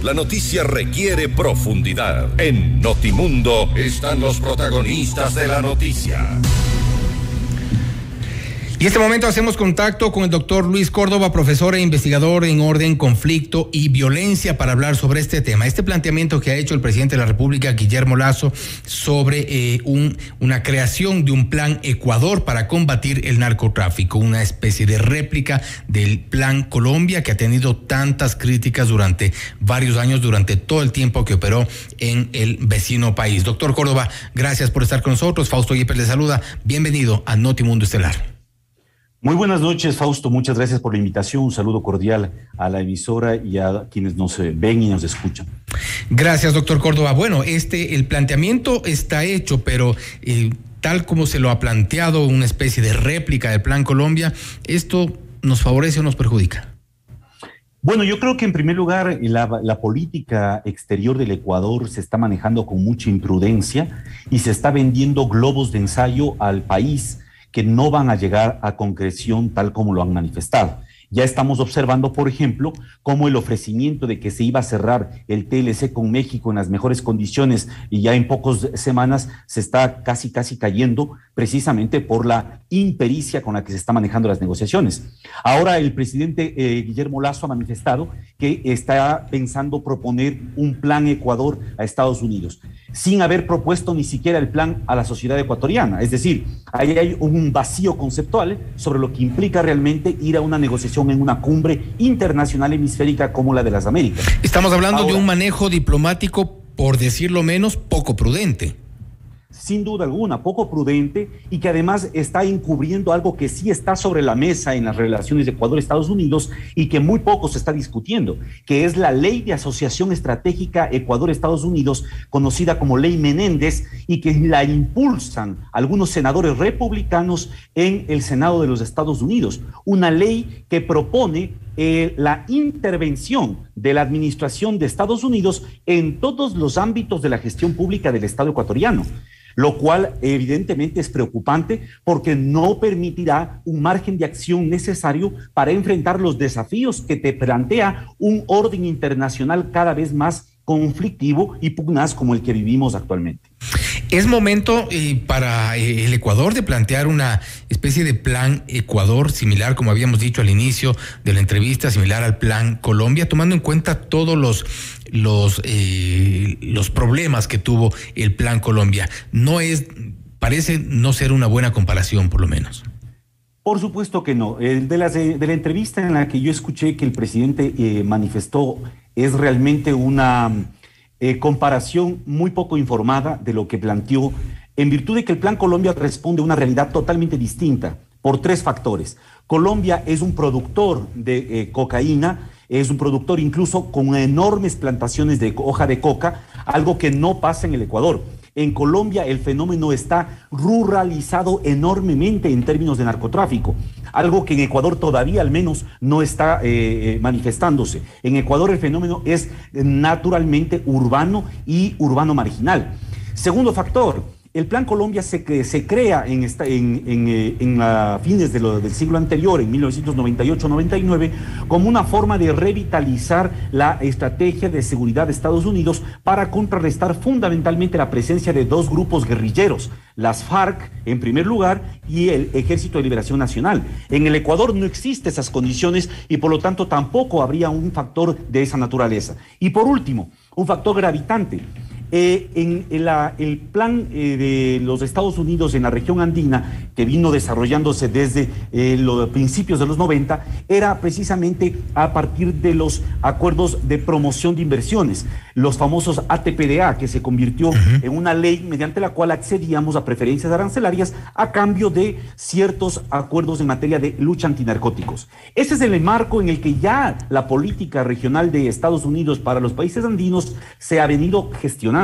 La noticia requiere profundidad. En Notimundo están los protagonistas de la noticia. Y en este momento hacemos contacto con el doctor Luis Córdoba, profesor e investigador en orden, conflicto y violencia, para hablar sobre este tema. Este planteamiento que ha hecho el presidente de la República, Guillermo Lasso, sobre una creación de un plan Ecuador para combatir el narcotráfico, una especie de réplica del plan Colombia, que ha tenido tantas críticas durante varios años, durante todo el tiempo que operó en el vecino país. Doctor Córdoba, gracias por estar con nosotros. Fausto Yepes le saluda. Bienvenido a Notimundo Estelar. Muy buenas noches, Fausto. Muchas gracias por la invitación. Un saludo cordial a la emisora y a quienes nos ven y nos escuchan. Gracias, doctor Córdoba. Bueno, el planteamiento está hecho, pero tal como se lo ha planteado, una especie de réplica del Plan Colombia, ¿esto nos favorece o nos perjudica? Bueno, yo creo que en primer lugar la política exterior del Ecuador se está manejando con mucha imprudencia y se está vendiendo globos de ensayo al país que no van a llegar a concreción tal como lo han manifestado. Ya estamos observando, por ejemplo, cómo el ofrecimiento de que se iba a cerrar el TLC con México en las mejores condiciones y ya en pocas semanas se está casi cayendo, precisamente por la impericia con la que se están manejando las negociaciones. Ahora el presidente Guillermo Lasso ha manifestado que está pensando proponer un plan Ecuador a Estados Unidos, sin haber propuesto ni siquiera el plan a la sociedad ecuatoriana. Es decir, ahí hay un vacío conceptual sobre lo que implica realmente ir a una negociación en una cumbre internacional hemisférica como la de las Américas. Estamos hablando de un manejo diplomático, por decirlo menos, poco prudente. Sin duda alguna, poco prudente, y que además está encubriendo algo que sí está sobre la mesa en las relaciones de Ecuador-Estados Unidos y que muy poco se está discutiendo, que es la Ley de Asociación Estratégica Ecuador-Estados Unidos, conocida como Ley Menéndez, y que la impulsan algunos senadores republicanos en el Senado de los Estados Unidos. Una ley que propone la intervención de la administración de Estados Unidos en todos los ámbitos de la gestión pública del Estado ecuatoriano, lo cual evidentemente es preocupante porque no permitirá un margen de acción necesario para enfrentar los desafíos que te plantea un orden internacional cada vez más conflictivo y pugnaz como el que vivimos actualmente. Es momento para el Ecuador de plantear una especie de plan Ecuador similar, como habíamos dicho al inicio de la entrevista, similar al plan Colombia, tomando en cuenta todos los problemas que tuvo el plan Colombia. Parece no ser una buena comparación, por lo menos. Por supuesto que no. De la entrevista en la que yo escuché que el presidente manifestó, es realmente una comparación muy poco informada de lo que planteó, en virtud de que el Plan Colombia responde a una realidad totalmente distinta por tres factores. Colombia es un productor de cocaína, es un productor incluso con enormes plantaciones de hoja de coca, algo que no pasa en el Ecuador. En Colombia el fenómeno está ruralizado enormemente en términos de narcotráfico, algo que en Ecuador todavía al menos no está manifestándose. En Ecuador el fenómeno es naturalmente urbano y urbano marginal. Segundo factor, el Plan Colombia se crea en fines del siglo anterior, en 1998-99, como una forma de revitalizar la estrategia de seguridad de Estados Unidos para contrarrestar fundamentalmente la presencia de dos grupos guerrilleros, las FARC en primer lugar y el Ejército de Liberación Nacional. En el Ecuador no existen esas condiciones y por lo tanto tampoco habría un factor de esa naturaleza. Y por último, un factor gravitante. El plan de los Estados Unidos en la región andina, que vino desarrollándose desde los principios de los 90, era precisamente a partir de los acuerdos de promoción de inversiones, los famosos ATPDA, que se convirtió en una ley mediante la cual accedíamos a preferencias arancelarias a cambio de ciertos acuerdos en materia de lucha antinarcóticos. Ese es el marco en el que ya la política regional de Estados Unidos para los países andinos se ha venido gestionando.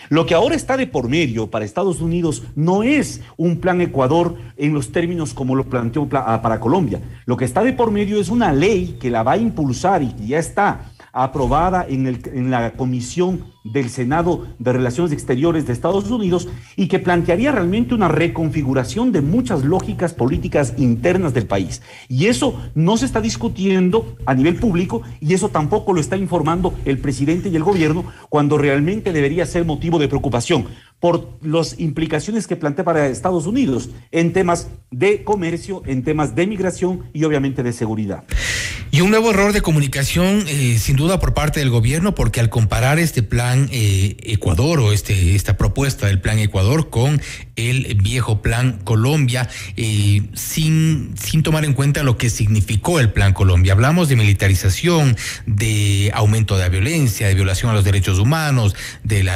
Lo que ahora está de por medio para Estados Unidos no es un plan Ecuador en los términos como lo planteó para Colombia. Lo que está de por medio es una ley que la va a impulsar y que ya está aprobada en la Comisión del Senado de Relaciones Exteriores de Estados Unidos y que plantearía realmente una reconfiguración de muchas lógicas políticas internas del país. Y eso no se está discutiendo a nivel público y eso tampoco lo está informando el presidente y el gobierno, cuando realmente debería ser motivo de preocupación por las implicaciones que plantea para Estados Unidos en temas de comercio, en temas de migración y obviamente de seguridad. Y un nuevo error de comunicación, sin duda, por parte del gobierno, porque al comparar este plan Ecuador o esta propuesta del plan Ecuador con el viejo plan Colombia, sin tomar en cuenta lo que significó el plan Colombia. Hablamos de militarización, de aumento de la violencia, de violación a los derechos humanos, de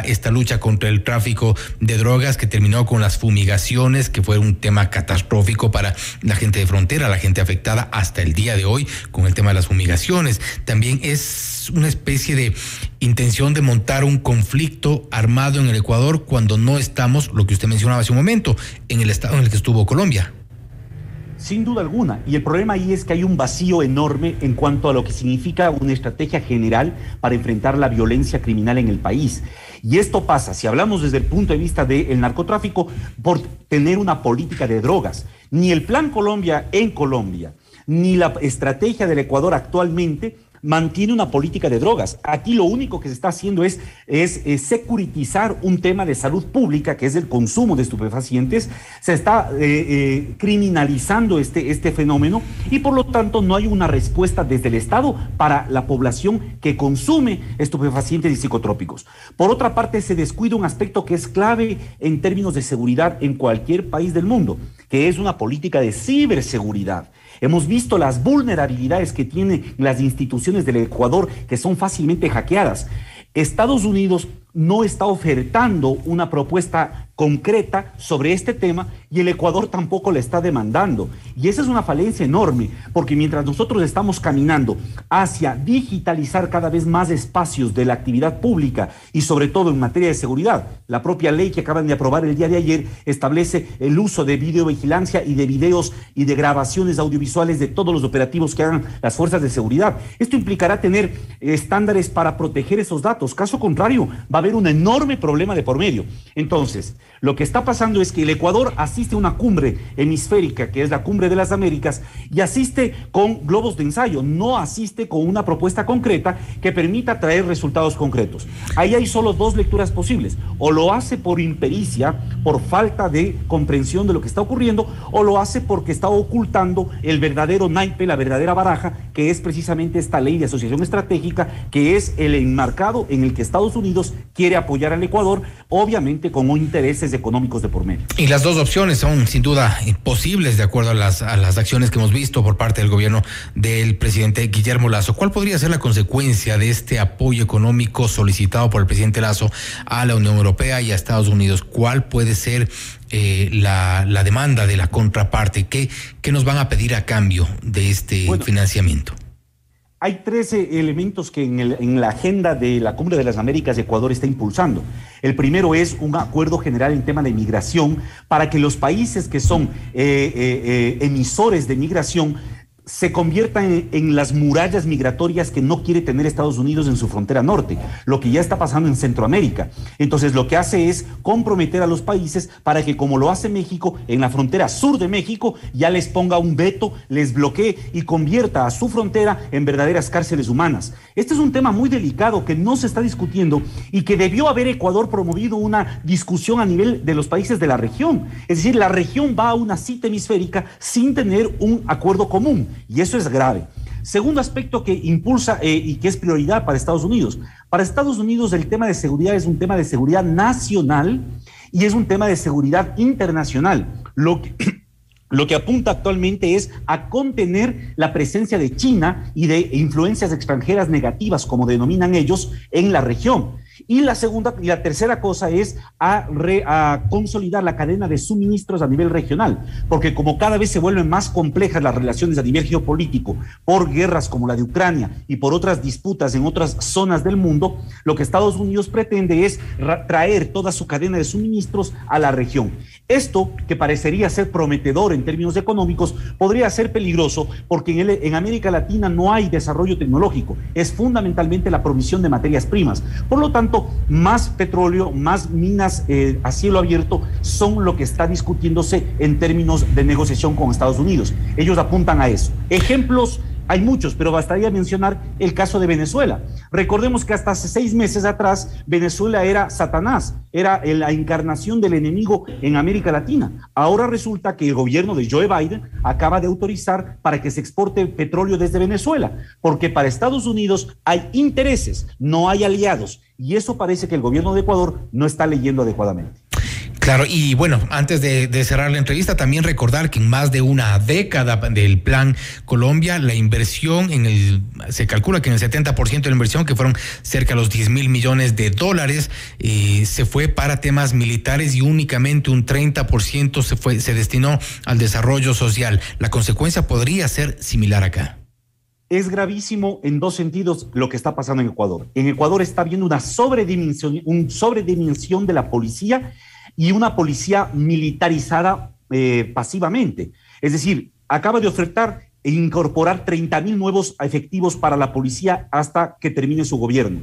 esta lucha contra el tráfico de drogas que terminó con las fumigaciones, que fue un tema catastrófico para la gente de frontera, la gente afectada hasta el día de hoy con el tema de las fumigaciones. También es una especie de intención de montar un conflicto armado en el Ecuador cuando no estamos, lo que usted mencionaba hace un momento, en el estado en el que estuvo Colombia. Sin duda alguna, y el problema ahí es que hay un vacío enorme en cuanto a lo que significa una estrategia general para enfrentar la violencia criminal en el país. Y esto pasa, si hablamos desde el punto de vista del narcotráfico, por tener una política de drogas. Ni el Plan Colombia en Colombia, ni la estrategia del Ecuador actualmente mantiene una política de drogas. Aquí lo único que se está haciendo es securitizar un tema de salud pública, que es el consumo de estupefacientes. Se está criminalizando este fenómeno y por lo tanto no hay una respuesta desde el Estado para la población que consume estupefacientes y psicotrópicos. Por otra parte, se descuida un aspecto que es clave en términos de seguridad en cualquier país del mundo, que es una política de ciberseguridad. Hemos visto las vulnerabilidades que tienen las instituciones del Ecuador, que son fácilmente hackeadas. Estados Unidos no está ofertando una propuesta concreta sobre este tema y el Ecuador tampoco la está demandando. Y esa es una falencia enorme, porque mientras nosotros estamos caminando hacia digitalizar cada vez más espacios de la actividad pública y sobre todo en materia de seguridad, la propia ley que acaban de aprobar el día de ayer establece el uso de videovigilancia y de videos y de grabaciones audiovisuales de todos los operativos que hagan las fuerzas de seguridad. Esto implicará tener estándares para proteger esos datos. Caso contrario, va a haber un enorme problema de por medio. Entonces, lo que está pasando es que el Ecuador asiste a una cumbre hemisférica, que es la Cumbre de las Américas, y asiste con globos de ensayo, no asiste con una propuesta concreta que permita traer resultados concretos. Ahí hay solo dos lecturas posibles: o lo hace por impericia, por falta de comprensión de lo que está ocurriendo, o lo hace porque está ocultando el verdadero naipe, la verdadera baraja, que es precisamente esta ley de asociación estratégica, que es el enmarcado en el que Estados Unidos quiere apoyar al Ecuador, obviamente con intereses económicos de por medio. Y las dos opciones son sin duda posibles de acuerdo a las acciones que hemos visto por parte del gobierno del presidente Guillermo Lasso. ¿Cuál podría ser la consecuencia de este apoyo económico solicitado por el presidente Lasso a la Unión Europea y a Estados Unidos? ¿Cuál puede ser la demanda de la contraparte? ¿Qué nos van a pedir a cambio de este financiamiento? Hay 13 elementos que en la agenda de la Cumbre de las Américas Ecuador está impulsando. El primero es un acuerdo general en tema de migración para que los países que son emisores de migración se conviertan en las murallas migratorias que no quiere tener Estados Unidos en su frontera norte, lo que ya está pasando en Centroamérica. Entonces lo que hace es comprometer a los países para que, como lo hace México, en la frontera sur de México ya les ponga un veto, les bloquee y convierta a su frontera en verdaderas cárceles humanas. Este es un tema muy delicado que no se está discutiendo y que debió haber Ecuador promovido una discusión a nivel de los países de la región. Es decir, la región va a una cita hemisférica sin tener un acuerdo común. Y eso es grave. Segundo aspecto que impulsa y que es prioridad para Estados Unidos. Para Estados Unidos el tema de seguridad es un tema de seguridad nacional y es un tema de seguridad internacional. Lo que apunta actualmente es a contener la presencia de China y de influencias extranjeras negativas, como denominan ellos, en la región. Y la tercera cosa es a consolidar la cadena de suministros a nivel regional, porque como cada vez se vuelven más complejas las relaciones a nivel geopolítico por guerras como la de Ucrania y por otras disputas en otras zonas del mundo, lo que Estados Unidos pretende es traer toda su cadena de suministros a la región. Esto, que parecería ser prometedor en términos económicos, podría ser peligroso porque en América Latina no hay desarrollo tecnológico, es fundamentalmente la provisión de materias primas. Por lo tanto, tanto, más petróleo, más minas a cielo abierto son lo que está discutiéndose en términos de negociación con Estados Unidos. Ellos apuntan a eso. Ejemplos hay muchos, pero bastaría mencionar el caso de Venezuela. Recordemos que hasta hace 6 meses atrás Venezuela era Satanás, era la encarnación del enemigo en América Latina. Ahora resulta que el gobierno de Joe Biden acaba de autorizar para que se exporte petróleo desde Venezuela, porque para Estados Unidos hay intereses, no hay aliados, y eso parece que el gobierno de Ecuador no está leyendo adecuadamente. Claro, y bueno, antes de cerrar la entrevista, también recordar que en más de una década del Plan Colombia, la inversión se calcula que en el 70% de la inversión, que fueron cerca de los 10,000 millones de dólares, se fue para temas militares y únicamente un 30% se destinó al desarrollo social. La consecuencia podría ser similar acá. Es gravísimo en 2 sentidos lo que está pasando en Ecuador. En Ecuador está habiendo una sobredimensión de la policía y una policía militarizada pasivamente. Es decir, acaba de ofertar e incorporar 30,000 nuevos efectivos para la policía hasta que termine su gobierno.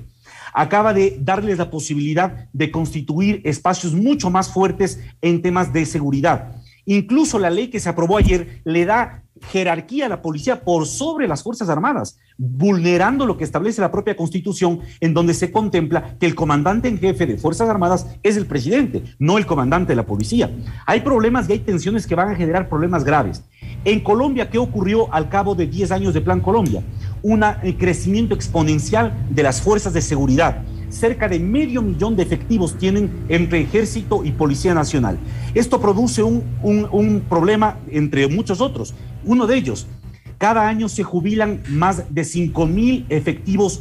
Acaba de darles la posibilidad de constituir espacios mucho más fuertes en temas de seguridad. Incluso la ley que se aprobó ayer le da jerarquía a la policía por sobre las Fuerzas Armadas, vulnerando lo que establece la propia Constitución, en donde se contempla que el comandante en jefe de Fuerzas Armadas es el presidente, no el comandante de la policía. Hay problemas y hay tensiones que van a generar problemas graves. En Colombia, ¿qué ocurrió al cabo de 10 años de Plan Colombia? Un crecimiento exponencial de las fuerzas de seguridad. Cerca de 500,000 de efectivos tienen entre Ejército y Policía Nacional. Esto produce un problema entre muchos otros. Uno de ellos, cada año se jubilan más de 5,000 efectivos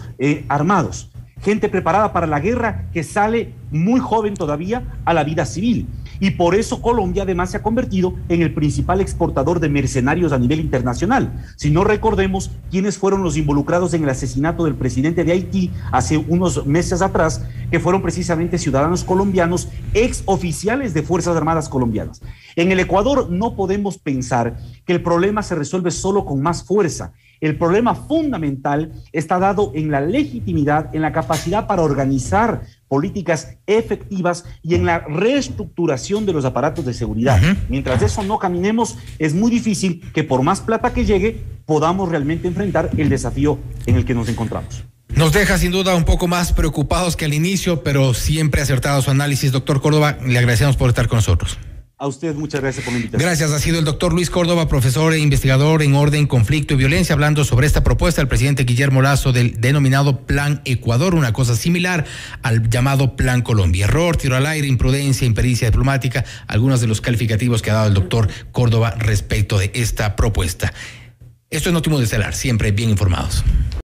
armados. Gente preparada para la guerra que sale muy joven todavía a la vida civil. Y por eso Colombia además se ha convertido en el principal exportador de mercenarios a nivel internacional. Si no, recordemos quiénes fueron los involucrados en el asesinato del presidente de Haití hace unos meses atrás, que fueron precisamente ciudadanos colombianos, ex oficiales de Fuerzas Armadas colombianas. En el Ecuador no podemos pensar que el problema se resuelve solo con más fuerza. El problema fundamental está dado en la legitimidad, en la capacidad para organizar políticas efectivas y en la reestructuración de los aparatos de seguridad. Mientras de eso no caminemos, es muy difícil que por más plata que llegue, podamos realmente enfrentar el desafío en el que nos encontramos. Nos deja sin duda un poco más preocupados que al inicio, pero siempre acertado su análisis. Doctor Córdoba, le agradecemos por estar con nosotros. A usted muchas gracias por la invitación. Gracias, ha sido el doctor Luis Córdoba, profesor e investigador en orden, conflicto y violencia, hablando sobre esta propuesta del presidente Guillermo Lasso del denominado Plan Ecuador, una cosa similar al llamado Plan Colombia. Error, tiro al aire, imprudencia, impericia diplomática, algunos de los calificativos que ha dado el doctor Córdoba respecto de esta propuesta. Esto es Notimundo Estelar, siempre bien informados.